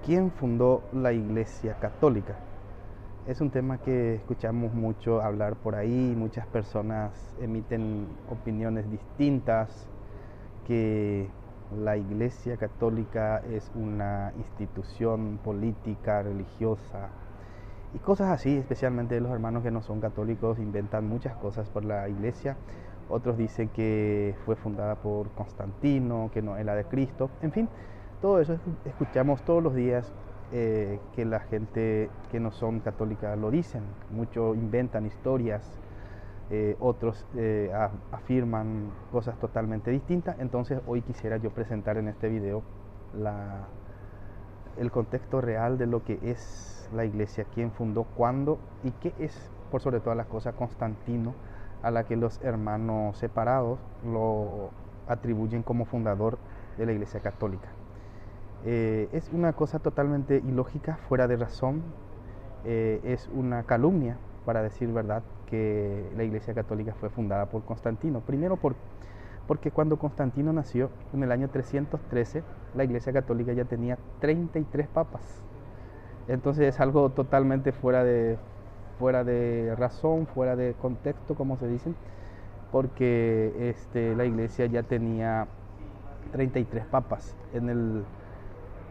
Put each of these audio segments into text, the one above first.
¿Quién fundó la Iglesia Católica? Es un tema que escuchamos mucho hablar por ahí, muchas personas emiten opiniones distintas, que la Iglesia Católica es una institución política, religiosa y cosas así, especialmente los hermanos que no son católicos inventan muchas cosas por la Iglesia. Otros dicen que fue fundada por Constantino, que no es la de Cristo, en fin. Todo eso escuchamos todos los días, que la gente que no son católica lo dicen. Muchos inventan historias, otros afirman cosas totalmente distintas. Entonces hoy quisiera yo presentar en este video el contexto real de lo que es la iglesia, quién fundó, cuándo y qué es, por sobre todas las cosas, Constantino, a la que los hermanos separados lo atribuyen como fundador de la iglesia católica. Es una cosa totalmente ilógica, fuera de razón, es una calumnia, para decir verdad, que la iglesia católica fue fundada por Constantino. Primero porque cuando Constantino nació, en el año 313, la iglesia católica ya tenía 33 papas. Entonces es algo totalmente fuera de razón, fuera de contexto, como se dice, porque la iglesia ya tenía 33 papas.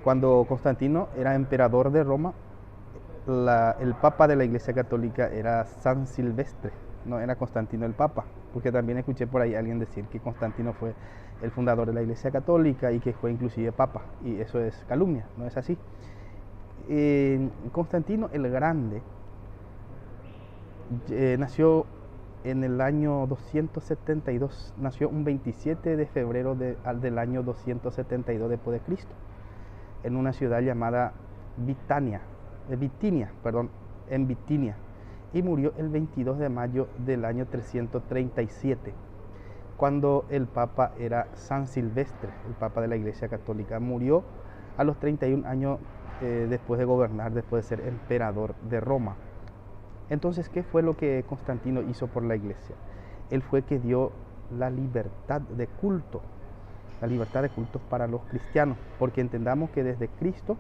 Cuando Constantino era emperador de Roma, el papa de la iglesia católica era San Silvestre, no era Constantino el papa, porque también escuché por ahí a alguien decir que Constantino fue el fundador de la iglesia católica y que fue inclusive papa, y eso es calumnia, no es así. Constantino el Grande nació en el año 272, nació un 27 de febrero del año 272 después de Cristo, en una ciudad llamada Bitinia, en Bitinia, y murió el 22 de mayo del año 337, cuando el papa era San Silvestre, el papa de la iglesia católica. Murió a los 31 años después de gobernar, después de ser emperador de Roma. Entonces, ¿qué fue lo que Constantino hizo por la iglesia? Él fue que dio la libertad de culto para los cristianos, porque entendamos que desde Cristo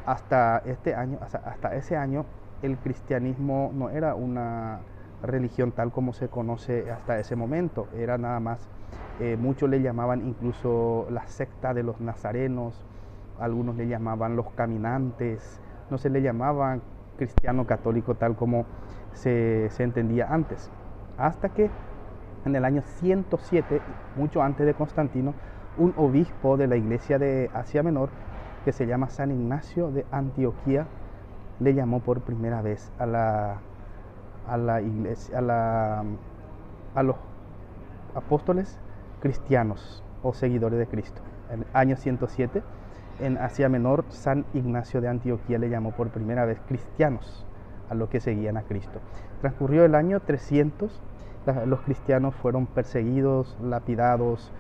hasta ese año, el cristianismo no era una religión tal como se conoce hasta ese momento, era nada más, muchos le llamaban incluso la secta de los nazarenos, algunos le llamaban los caminantes, no se le llamaban cristiano católico tal como se entendía antes, hasta que en el año 107, mucho antes de Constantino, un obispo de la iglesia de Asia Menor, que se llama San Ignacio de Antioquía, le llamó por primera vez a la iglesia, a los apóstoles cristianos o seguidores de Cristo. En el año 107, en Asia Menor, San Ignacio de Antioquía le llamó por primera vez cristianos a los que seguían a Cristo. Transcurrió el año 300, los cristianos fueron perseguidos, lapidados,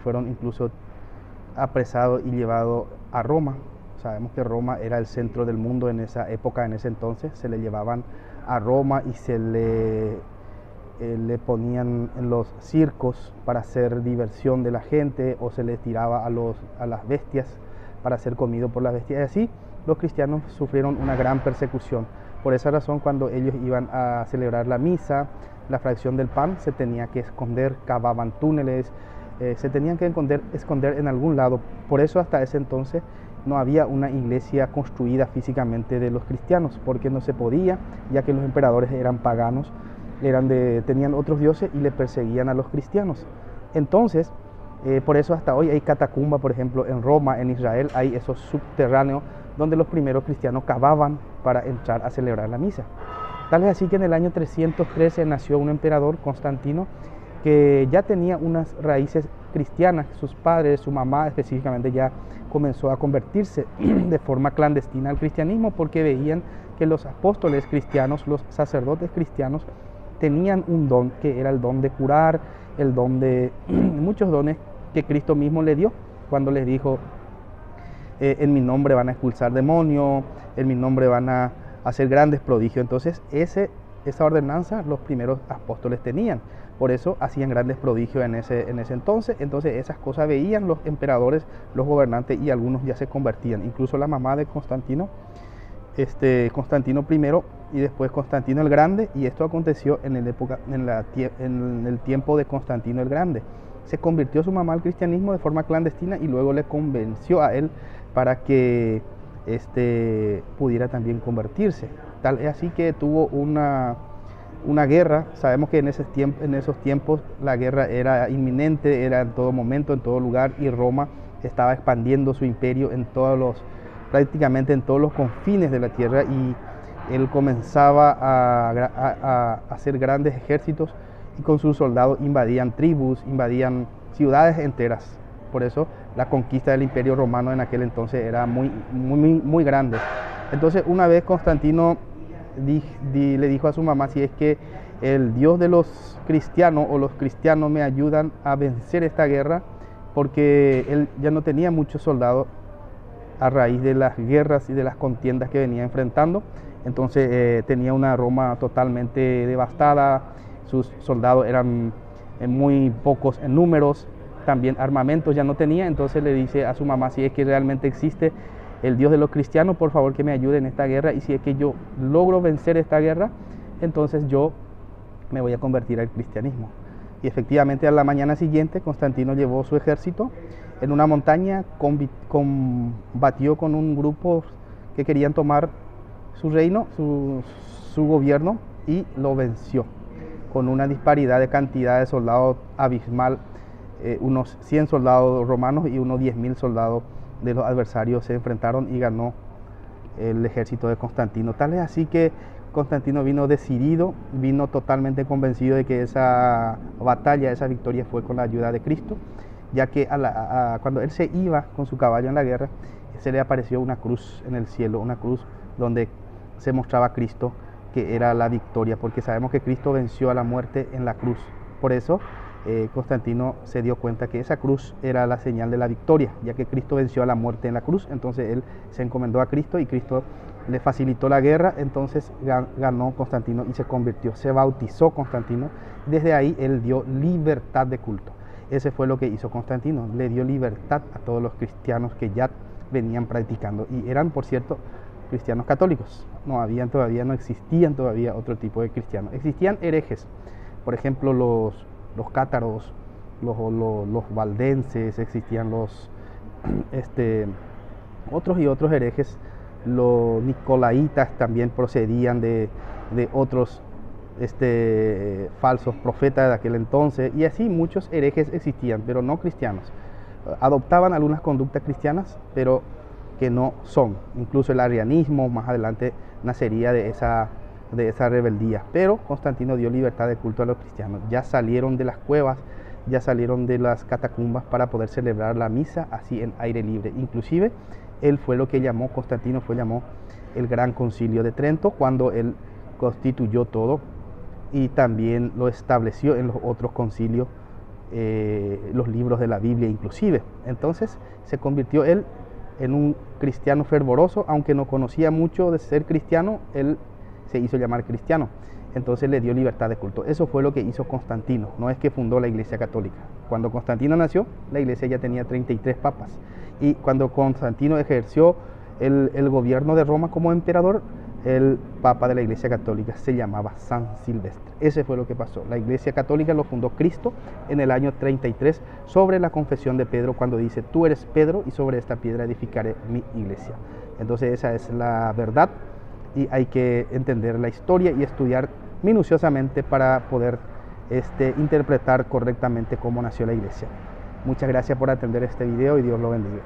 fueron incluso apresados y llevados a Roma. Sabemos que Roma era el centro del mundo en esa época, en ese entonces. Se le llevaban a Roma y se le ponían en los circos para hacer diversión de la gente, o se le tiraba a las bestias para ser comido por las bestias. Y así los cristianos sufrieron una gran persecución. Por esa razón, cuando ellos iban a celebrar la misa, la fracción del pan, se tenía que esconder, cavaban túneles, se tenían que esconder en algún lado. Por eso hasta ese entonces no había una iglesia construida físicamente de los cristianos, porque no se podía, ya que los emperadores eran paganos, tenían otros dioses y le perseguían a los cristianos. Entonces, por eso hasta hoy hay catacumba, por ejemplo, en Roma, en Israel, hay esos subterráneos donde los primeros cristianos cavaban para entrar a celebrar la misa. Tal es así que en el año 313 nació un emperador, Constantino, que ya tenía unas raíces cristianas. Sus padres, su mamá específicamente, ya comenzó a convertirse de forma clandestina al cristianismo, porque veían que los apóstoles cristianos, los sacerdotes cristianos, tenían un don, que era el don de curar, el don de muchos dones que Cristo mismo le dio cuando les dijo: en mi nombre van a expulsar demonios, en mi nombre van a hacer grandes prodigios. Entonces ese esa ordenanza los primeros apóstoles tenían. Por eso hacían grandes prodigios en ese entonces. Entonces esas cosas veían los emperadores, los gobernantes, y algunos ya se convertían. Incluso la mamá de Constantino, Constantino I y después Constantino el Grande, y esto aconteció en el tiempo de Constantino el Grande. Se convirtió su mamá al cristianismo de forma clandestina y luego le convenció a él para que pudiera también convertirse. Tal es así que tuvo una guerra. Sabemos que en esos tiempos la guerra era inminente, era en todo momento, en todo lugar, y Roma estaba expandiendo su imperio prácticamente en todos los confines de la tierra, y él comenzaba a hacer grandes ejércitos, y con sus soldados invadían tribus, invadían ciudades enteras. Por eso la conquista del Imperio Romano en aquel entonces era muy grande. Entonces una vez Constantino le dijo a su mamá: si es que el Dios de los cristianos o los cristianos me ayudan a vencer esta guerra, porque él ya no tenía muchos soldados a raíz de las guerras y de las contiendas que venía enfrentando. Entonces tenía una Roma totalmente devastada, sus soldados eran muy pocos en números, también armamentos ya no tenía. Entonces le dice a su mamá: si es que realmente existe el Dios de los cristianos, por favor que me ayude en esta guerra, y si es que yo logro vencer esta guerra, entonces yo me voy a convertir al cristianismo. Y efectivamente a la mañana siguiente Constantino llevó su ejército en una montaña, combatió con un grupo que querían tomar su reino, su gobierno, y lo venció con una disparidad de cantidad de soldados abismal. Unos 100 soldados romanos y unos 10.000 soldados de los adversarios se enfrentaron, y ganó el ejército de Constantino. Tal es así que Constantino vino decidido, vino totalmente convencido de que esa batalla, esa victoria fue con la ayuda de Cristo, ya que cuando él se iba con su caballo en la guerra, se le apareció una cruz en el cielo, una cruz donde se mostraba a Cristo que era la victoria, porque sabemos que Cristo venció a la muerte en la cruz. Por eso Constantino se dio cuenta que esa cruz era la señal de la victoria, ya que Cristo venció a la muerte en la cruz. Entonces él se encomendó a Cristo y Cristo le facilitó la guerra. Entonces ganó Constantino y se convirtió, se bautizó Constantino. Desde ahí él dio libertad de culto. Ese fue lo que hizo Constantino, le dio libertad a todos los cristianos que ya venían practicando, y eran, por cierto, cristianos católicos. No existían todavía otro tipo de cristianos. Existían herejes, por ejemplo los cátaros, los valdenses, existían otros herejes. Los nicolaitas también procedían de otros falsos profetas de aquel entonces, y así muchos herejes existían, pero no cristianos. Adoptaban algunas conductas cristianas, pero que no son. Incluso el arrianismo más adelante nacería de esa rebeldía. Pero Constantino dio libertad de culto a los cristianos. Ya salieron de las cuevas, ya salieron de las catacumbas para poder celebrar la misa así en aire libre. Inclusive él fue lo que Constantino llamó el Gran Concilio de Trento, cuando él constituyó todo y también lo estableció en los otros concilios, los libros de la Biblia inclusive. Entonces se convirtió él en un cristiano fervoroso, aunque no conocía mucho de ser cristiano, él se hizo llamar cristiano. Entonces le dio libertad de culto. Eso fue lo que hizo Constantino, no es que fundó la Iglesia Católica. Cuando Constantino nació, la Iglesia ya tenía 33 papas, y cuando Constantino ejerció el gobierno de Roma como emperador, el papa de la Iglesia Católica se llamaba San Silvestre. Ese fue lo que pasó. La Iglesia Católica lo fundó Cristo en el año 33 sobre la confesión de Pedro, cuando dice: tú eres Pedro y sobre esta piedra edificaré mi iglesia. Entonces esa es la verdad, y hay que entender la historia y estudiar minuciosamente para poder interpretar correctamente cómo nació la iglesia. Muchas gracias por atender este video y Dios lo bendiga.